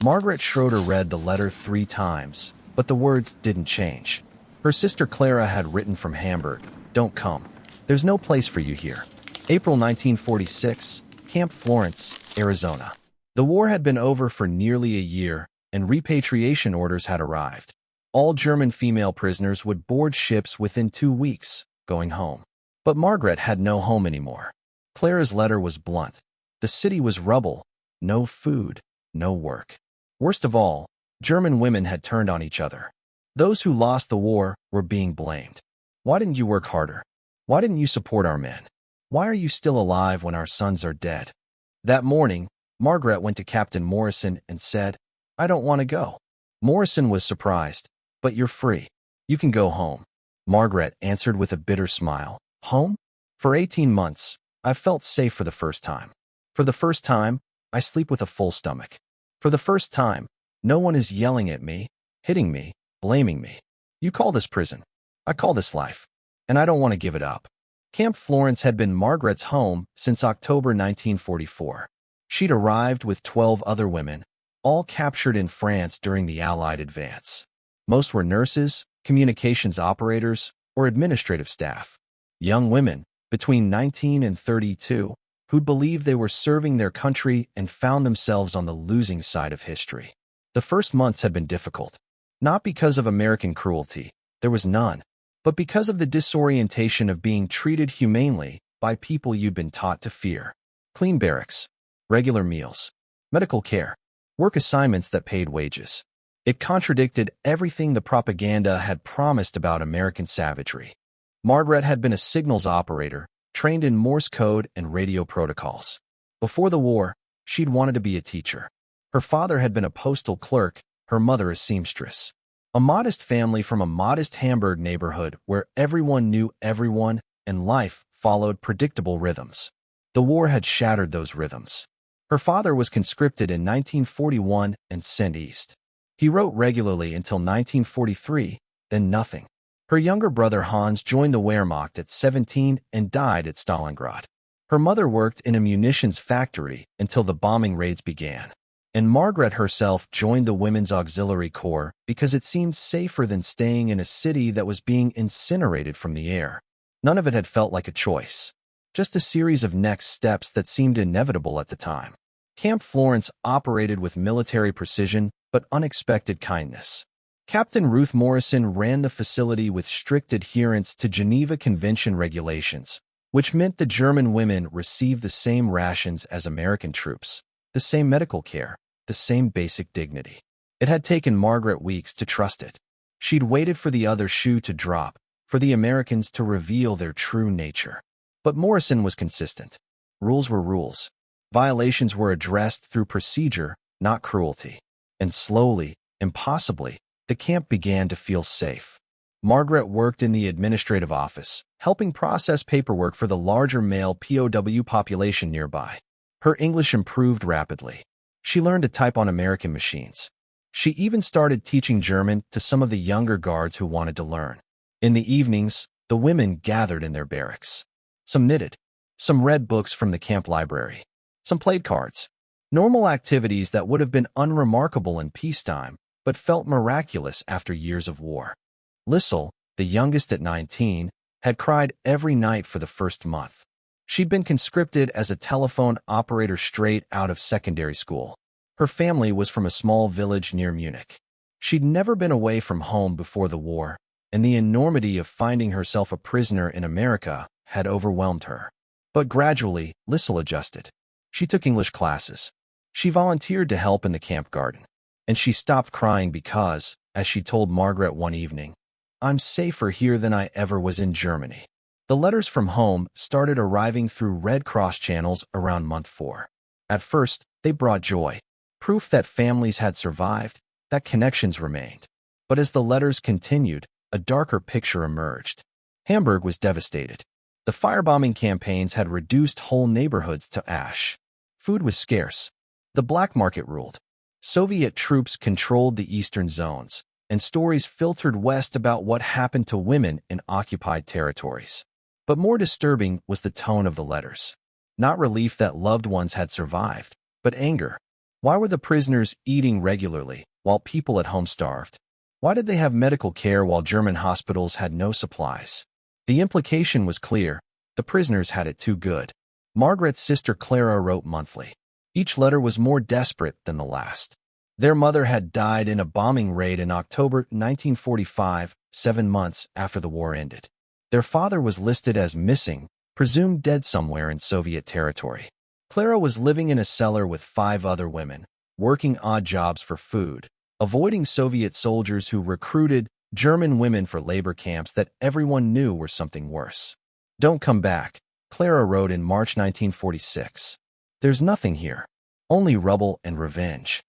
Margaret Schroeder read the letter 3 times, but the words didn't change. Her sister Clara had written from Hamburg, "Don't come. There's no place for you here." April 1946, Camp Florence, Arizona. The war had been over for nearly a year, and repatriation orders had arrived. All German female prisoners would board ships within 2 weeks, going home. But Margaret had no home anymore. Clara's letter was blunt. The city was rubble, no food, no work. Worst of all, German women had turned on each other. Those who lost the war were being blamed. "Why didn't you work harder? Why didn't you support our men? Why are you still alive when our sons are dead?" That morning, Margaret went to Captain Morrison and said, "I don't want to go." Morrison was surprised. "But you're free. You can go home." Margaret answered with a bitter smile. "Home? For 18 months, I've felt safe for the first time. For the first time, I sleep with a full stomach. For the first time, no one is yelling at me, hitting me, blaming me. You call this prison. I call this life. And I don't want to give it up." Camp Florence had been Margaret's home since October 1944. She'd arrived with 12 other women, all captured in France during the Allied advance. Most were nurses, communications operators, or administrative staff. Young women, between 19 and 32, who'd believed they were serving their country and found themselves on the losing side of history. The first months had been difficult, not because of American cruelty, there was none, but because of the disorientation of being treated humanely by people you'd been taught to fear. Clean barracks, regular meals, medical care, work assignments that paid wages. It contradicted everything the propaganda had promised about American savagery. Margaret had been a signals operator, trained in Morse code and radio protocols. Before the war, she'd wanted to be a teacher. Her father had been a postal clerk, her mother a seamstress. A modest family from a modest Hamburg neighborhood where everyone knew everyone and life followed predictable rhythms. The war had shattered those rhythms. Her father was conscripted in 1941 and sent east. He wrote regularly until 1943, then nothing. Her younger brother Hans joined the Wehrmacht at 17 and died at Stalingrad. Her mother worked in a munitions factory until the bombing raids began. And Margaret herself joined the Women's Auxiliary Corps because it seemed safer than staying in a city that was being incinerated from the air. None of it had felt like a choice, just a series of next steps that seemed inevitable at the time. Camp Florence operated with military precision but unexpected kindness. Captain Ruth Morrison ran the facility with strict adherence to Geneva Convention regulations, which meant the German women received the same rations as American troops, the same medical care, the same basic dignity. It had taken Margaret weeks to trust it. She'd waited for the other shoe to drop, for the Americans to reveal their true nature. But Morrison was consistent. Rules were rules. Violations were addressed through procedure, not cruelty. And slowly, impossibly, the camp began to feel safe. Margaret worked in the administrative office, helping process paperwork for the larger male POW population nearby. Her English improved rapidly. She learned to type on American machines. She even started teaching German to some of the younger guards who wanted to learn. In the evenings, the women gathered in their barracks. Some knitted. Some read books from the camp library. Some played cards. Normal activities that would have been unremarkable in peacetime, but felt miraculous after years of war. Lissel, the youngest at 19, had cried every night for the first month. She'd been conscripted as a telephone operator straight out of secondary school. Her family was from a small village near Munich. She'd never been away from home before the war, and the enormity of finding herself a prisoner in America had overwhelmed her. But gradually, Lissel adjusted. She took English classes. She volunteered to help in the camp garden. And she stopped crying because, as she told Margaret one evening, "I'm safer here than I ever was in Germany." The letters from home started arriving through Red Cross channels around month 4. At first, they brought joy, proof that families had survived, that connections remained. But as the letters continued, a darker picture emerged. Hamburg was devastated. The firebombing campaigns had reduced whole neighborhoods to ash. Food was scarce. The black market ruled. Soviet troops controlled the eastern zones, and stories filtered west about what happened to women in occupied territories. But more disturbing was the tone of the letters. Not relief that loved ones had survived, but anger. Why were the prisoners eating regularly while people at home starved? Why did they have medical care while German hospitals had no supplies? The implication was clear. The prisoners had it too good. Margaret's sister Clara wrote monthly. Each letter was more desperate than the last. Their mother had died in a bombing raid in October 1945, 7 months after the war ended. Their father was listed as missing, presumed dead somewhere in Soviet territory. Clara was living in a cellar with 5 other women, working odd jobs for food, avoiding Soviet soldiers who recruited German women for labor camps that everyone knew were something worse. "Don't come back," Clara wrote in March 1946. "There's nothing here. Only rubble and revenge."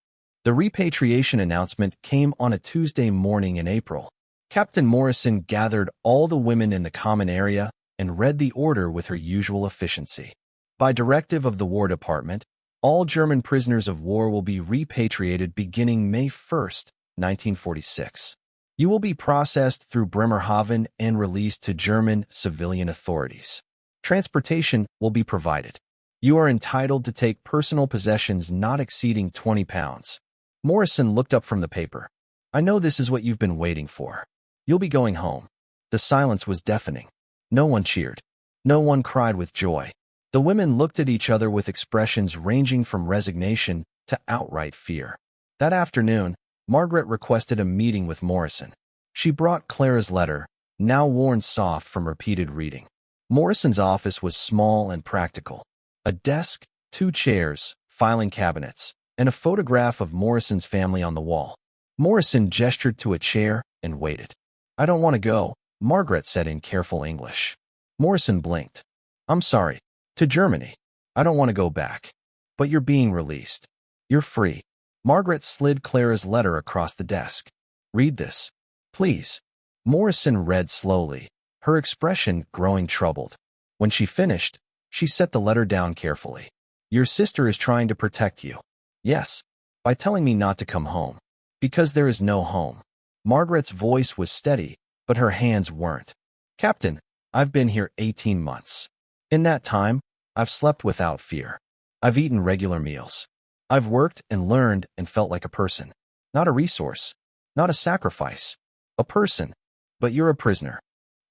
The repatriation announcement came on a Tuesday morning in April. Captain Morrison gathered all the women in the common area and read the order with her usual efficiency. By directive of the War Department, all German prisoners of war will be repatriated beginning May 1, 1946. You will be processed through Bremerhaven and released to German civilian authorities. Transportation will be provided. You are entitled to take personal possessions not exceeding 20 pounds. Morrison looked up from the paper. "I know this is what you've been waiting for. You'll be going home." The silence was deafening. No one cheered. No one cried with joy. The women looked at each other with expressions ranging from resignation to outright fear. That afternoon, Margaret requested a meeting with Morrison. She brought Clara's letter, now worn soft from repeated reading. Morrison's office was small and practical. A desk, 2 chairs, filing cabinets, and a photograph of Morrison's family on the wall. Morrison gestured to a chair and waited. "I don't want to go," Margaret said in careful English. Morrison blinked. "I'm sorry. To Germany. I don't want to go back. But you're being released. You're free." Margaret slid Clara's letter across the desk. "Read this, please." Morrison read slowly, her expression growing troubled. When she finished, she set the letter down carefully. "Your sister is trying to protect you." "Yes, by telling me not to come home. Because there is no home." Margaret's voice was steady, but her hands weren't. "Captain, I've been here 18 months. In that time, I've slept without fear. I've eaten regular meals. I've worked and learned and felt like a person. Not a resource. Not a sacrifice. A person. But you're a prisoner."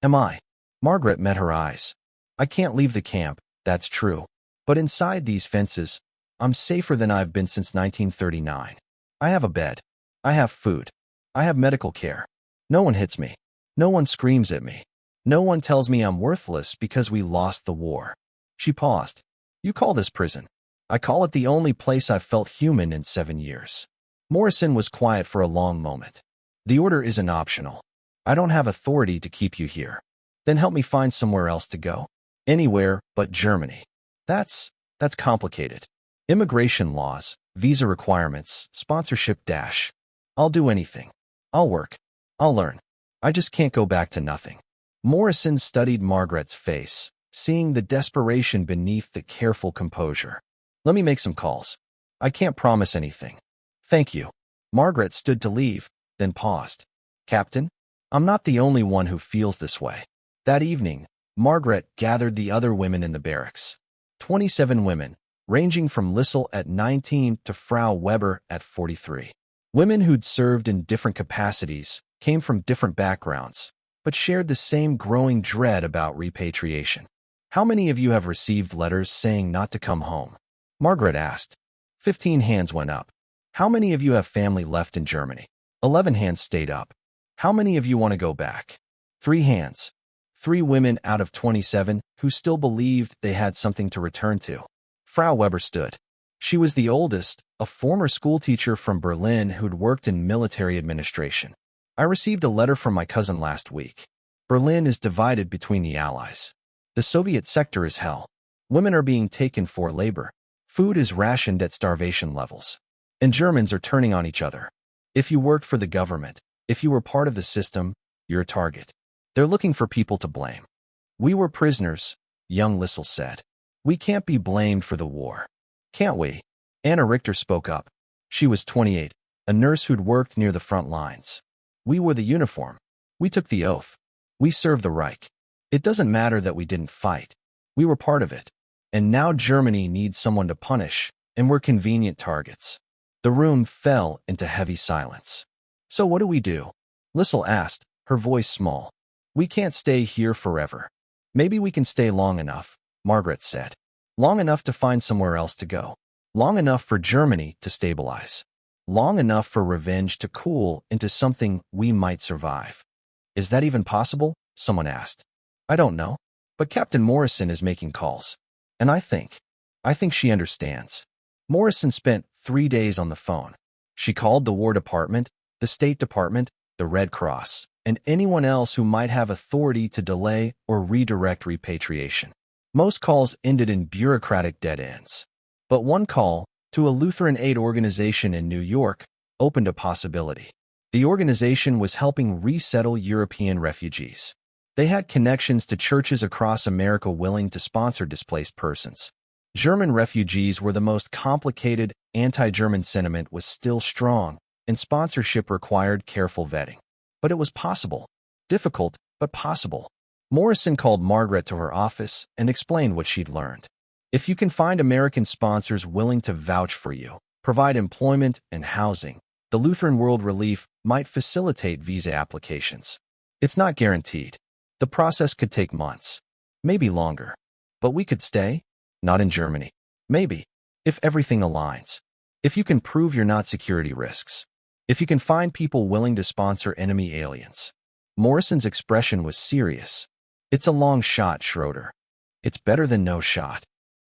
"Am I?" Margaret met her eyes. "I can't leave the camp, that's true. But inside these fences, I'm safer than I've been since 1939. I have a bed. I have food. I have medical care. No one hits me. No one screams at me. No one tells me I'm worthless because we lost the war." She paused. "You call this prison. I call it the only place I've felt human in 7 years." Morrison was quiet for a long moment. "The order isn't optional. I don't have authority to keep you here. Then help me find somewhere else to go. Anywhere but Germany." That's complicated. Immigration laws, visa requirements, sponsorship dash. "I'll do anything. I'll work. I'll learn. I just can't go back to nothing." Morrison studied Margaret's face, seeing the desperation beneath the careful composure. "Let me make some calls. I can't promise anything." "Thank you." Margaret stood to leave, then paused. "Captain, I'm not the only one who feels this way." That evening, Margaret gathered the other women in the barracks. 27 women, ranging from Lissel at 19 to Frau Weber at 43. Women who'd served in different capacities, came from different backgrounds, but shared the same growing dread about repatriation. "How many of you have received letters saying not to come home?" Margaret asked. 15 hands went up. "How many of you have family left in Germany?" 11 hands stayed up. "How many of you want to go back?" 3 hands. 3 women out of 27 who still believed they had something to return to. Frau Weber stood. She was the oldest, a former schoolteacher from Berlin who'd worked in military administration. "I received a letter from my cousin last week. Berlin is divided between the Allies. The Soviet sector is hell. Women are being taken for labor. Food is rationed at starvation levels. And Germans are turning on each other. If you worked for the government, if you were part of the system, you're a target. They're looking for people to blame." "We were prisoners," young Lissel said. "We can't be blamed for the war." "Can't we?" Anna Richter spoke up. She was 28, a nurse who'd worked near the front lines. "We wore the uniform. We took the oath. We served the Reich. It doesn't matter that we didn't fight. We were part of it. And now Germany needs someone to punish, and we're convenient targets." The room fell into heavy silence. "So what do we do?" Lissel asked, her voice small. "We can't stay here forever." "Maybe we can stay long enough," Margaret said. "Long enough to find somewhere else to go. Long enough for Germany to stabilize. Long enough for revenge to cool into something we might survive." "Is that even possible?" someone asked. "I don't know. But Captain Morrison is making calls. And I think she understands." Morrison spent 3 days on the phone. She called the War Department, the State Department, the Red Cross, and anyone else who might have authority to delay or redirect repatriation. Most calls ended in bureaucratic dead ends. But one call, to a Lutheran aid organization in New York, opened a possibility. The organization was helping resettle European refugees. They had connections to churches across America willing to sponsor displaced persons. German refugees were the most complicated. Anti-German sentiment was still strong, and sponsorship required careful vetting. But it was possible. Difficult, but possible. Morrison called Margaret to her office and explained what she'd learned. "If you can find American sponsors willing to vouch for you, provide employment and housing, the Lutheran World Relief might facilitate visa applications. It's not guaranteed. The process could take months, maybe longer. But we could stay? Not in Germany. Maybe. If everything aligns. If you can prove you're not security risks. If you can find people willing to sponsor enemy aliens." Morrison's expression was serious. "It's a long shot, Schroeder. It's better than no shot."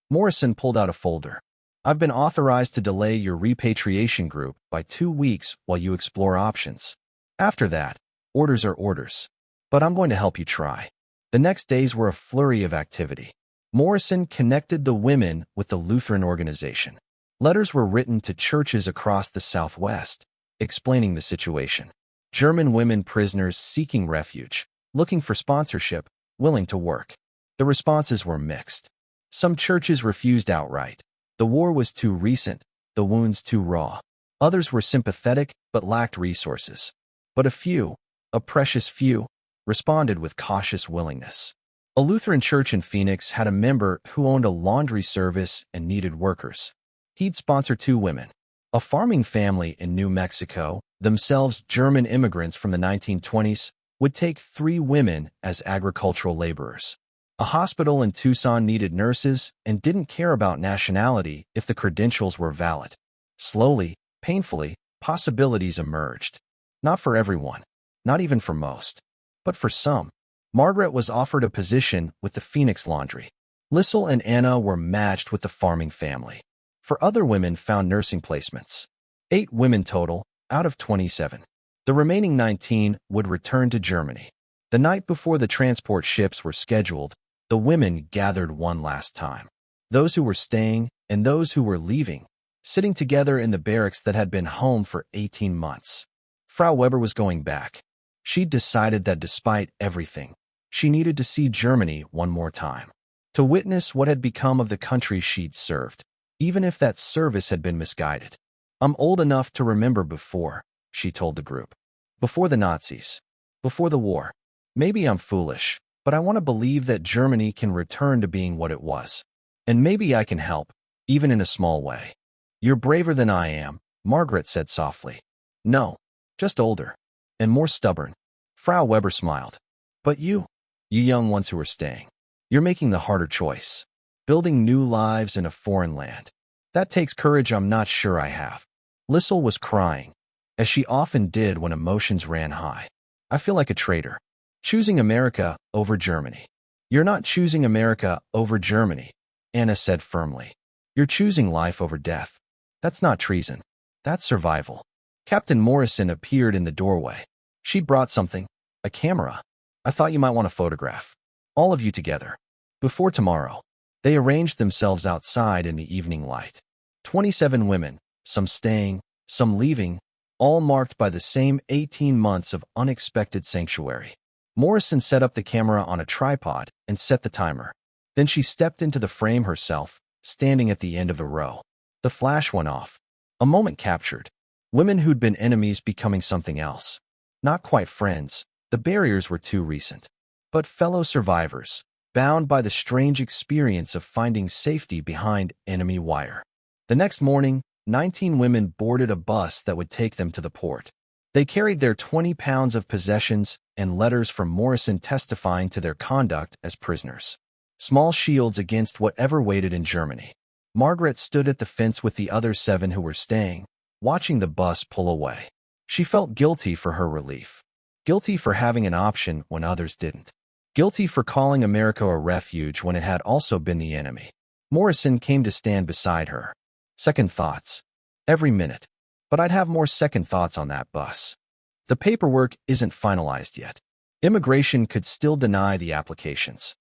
Morrison pulled out a folder. "I've been authorized to delay your repatriation group by 2 weeks while you explore options. After that, orders are orders. But I'm going to help you try." The next days were a flurry of activity. Morrison connected the women with the Lutheran organization. Letters were written to churches across the Southwest, explaining the situation. German women prisoners seeking refuge, looking for sponsorship, willing to work. The responses were mixed. Some churches refused outright. The war was too recent, the wounds too raw. Others were sympathetic but lacked resources. But a few, a precious few, responded with cautious willingness. A Lutheran church in Phoenix had a member who owned a laundry service and needed workers. He'd sponsor 2 women. A farming family in New Mexico, themselves German immigrants from the 1920s, would take 3 women as agricultural laborers. A hospital in Tucson needed nurses and didn't care about nationality if the credentials were valid. Slowly, painfully, possibilities emerged. Not for everyone, not even for most, but for some. Margaret was offered a position with the Phoenix Laundry. Lissel and Anna were matched with the farming family. For other women found nursing placements. 8 women total, out of 27. The remaining 19 would return to Germany. The night before the transport ships were scheduled, the women gathered one last time. Those who were staying and those who were leaving, sitting together in the barracks that had been home for 18 months. Frau Weber was going back. She'd decided that despite everything, she needed to see Germany one more time, to witness what had become of the country she'd served, even if that service had been misguided. "I'm old enough to remember before," she told the group. "Before the Nazis. Before the war. Maybe I'm foolish, but I want to believe that Germany can return to being what it was. And maybe I can help, even in a small way." "You're braver than I am," Margaret said softly. "No, just older. And more stubborn." Frau Weber smiled. "But you young ones who are staying, you're making the harder choice. Building new lives in a foreign land. That takes courage I'm not sure I have." Lissel was crying, as she often did when emotions ran high. "I feel like a traitor. Choosing America over Germany." "You're not choosing America over Germany," Anna said firmly. "You're choosing life over death. That's not treason. That's survival." Captain Morrison appeared in the doorway. She'd brought something, a camera. "I thought you might want a photograph. All of you together. Before tomorrow." They arranged themselves outside in the evening light. 27 women, some staying, some leaving, all marked by the same 18 months of unexpected sanctuary. Morrison set up the camera on a tripod and set the timer. Then she stepped into the frame herself, standing at the end of the row. The flash went off. A moment captured. Women who'd been enemies becoming something else. Not quite friends. The barriers were too recent. But fellow survivors, bound by the strange experience of finding safety behind enemy wire. The next morning, 19 women boarded a bus that would take them to the port. They carried their 20 pounds of possessions and letters from Morrison testifying to their conduct as prisoners. Small shields against whatever waited in Germany. Margaret stood at the fence with the other 7 who were staying, watching the bus pull away. She felt guilty for her relief. Guilty for having an option when others didn't. Guilty for calling America a refuge when it had also been the enemy. Morrison came to stand beside her. Second thoughts. Every minute. But I'd have more second thoughts on that bus. The paperwork isn't finalized yet. Immigration could still deny the applications.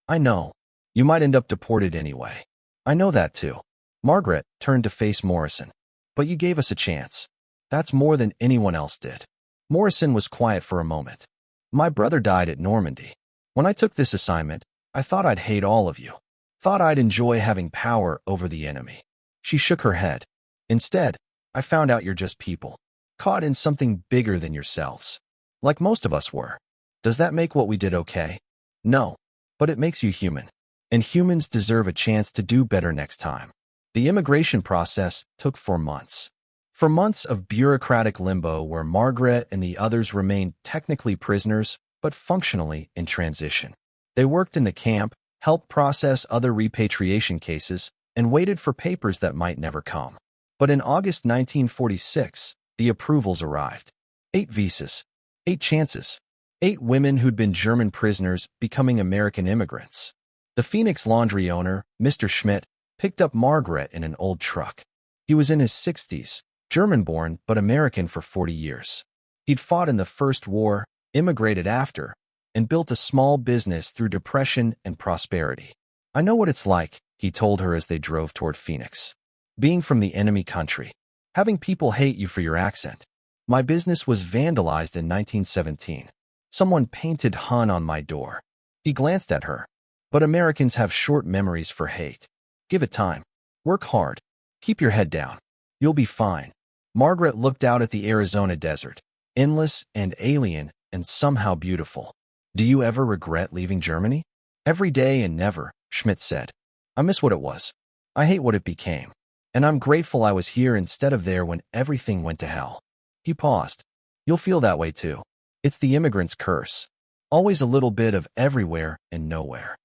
I know. You might end up deported anyway. I know that too. Margaret turned to face Morrison. But you gave us a chance. That's more than anyone else did. Morrison was quiet for a moment. My brother died at Normandy. When I took this assignment, I thought I'd hate all of you. Thought I'd enjoy having power over the enemy. She shook her head. Instead, I found out you're just people, caught in something bigger than yourselves. Like most of us were. Does that make what we did okay? No. But it makes you human. And humans deserve a chance to do better next time. The immigration process took 4 months. 4 months of bureaucratic limbo where Margaret and the others remained technically prisoners, but functionally in transition. They worked in the camp, helped process other repatriation cases, and waited for papers that might never come. But in August 1946, the approvals arrived. 8 visas. 8 chances. 8 women who'd been German prisoners becoming American immigrants. The Phoenix laundry owner, Mr. Schmidt, picked up Margaret in an old truck. He was in his 60s, German-born but American for 40 years. He'd fought in the First War, immigrated after, and built a small business through depression and prosperity. I know what it's like, he told her as they drove toward Phoenix. Being from the enemy country. Having people hate you for your accent. My business was vandalized in 1917. Someone painted Hun on my door. He glanced at her. But Americans have short memories for hate. Give it time. Work hard. Keep your head down. You'll be fine. Margaret looked out at the Arizona desert, endless and alien and somehow beautiful. Do you ever regret leaving Germany? Every day and never, Schmidt said. I miss what it was. I hate what it became. And I'm grateful I was here instead of there when everything went to hell. He paused. You'll feel that way too. It's the immigrant's curse. Always a little bit of everywhere and nowhere.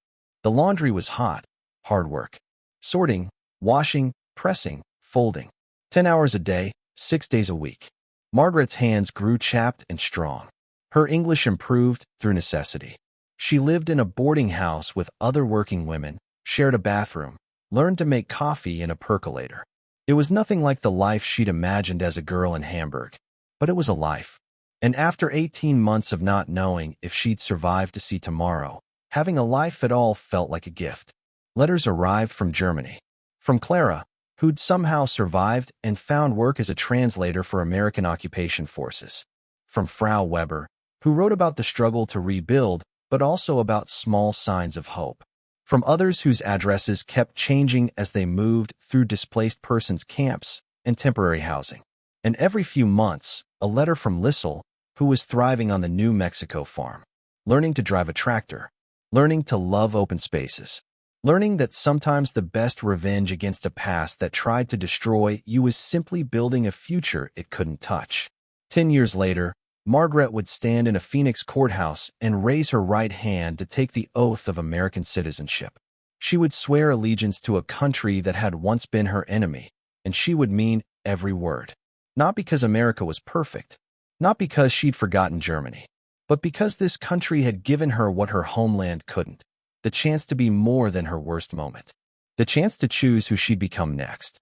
The laundry was hot, hard work. Sorting, washing, pressing, folding. 10 hours a day, 6 days a week. Margaret's hands grew chapped and strong. Her English improved through necessity. She lived in a boarding house with other working women, shared a bathroom, learned to make coffee in a percolator. It was nothing like the life she'd imagined as a girl in Hamburg, but it was a life. And after 18 months of not knowing if she'd survive to see tomorrow, having a life at all felt like a gift. Letters arrived from Germany. From Clara, who'd somehow survived and found work as a translator for American occupation forces. From Frau Weber, who wrote about the struggle to rebuild, but also about small signs of hope. From others whose addresses kept changing as they moved through displaced persons camps and temporary housing. And every few months, a letter from Lissel, who was thriving on the New Mexico farm, learning to drive a tractor, learning to love open spaces, learning that sometimes the best revenge against a past that tried to destroy you was simply building a future it couldn't touch. 10 years later, Margaret would stand in a Phoenix courthouse and raise her right hand to take the oath of American citizenship. She would swear allegiance to a country that had once been her enemy, and she would mean every word. Not because America was perfect, not because she'd forgotten Germany, but because this country had given her what her homeland couldn't, the chance to be more than her worst moment, the chance to choose who she'd become next.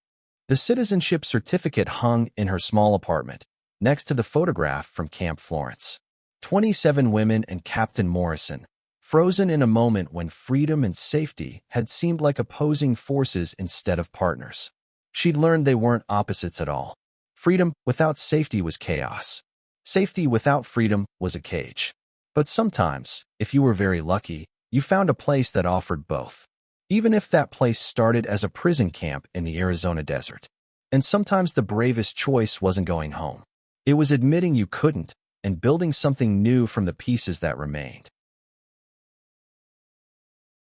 The citizenship certificate hung in her small apartment, next to the photograph from Camp Florence. 27 women and Captain Morrison, frozen in a moment when freedom and safety had seemed like opposing forces instead of partners. She'd learned they weren't opposites at all. Freedom without safety was chaos. Safety without freedom was a cage. But sometimes, if you were very lucky, you found a place that offered both. Even if that place started as a prison camp in the Arizona desert. And sometimes the bravest choice wasn't going home. It was admitting you couldn't and building something new from the pieces that remained.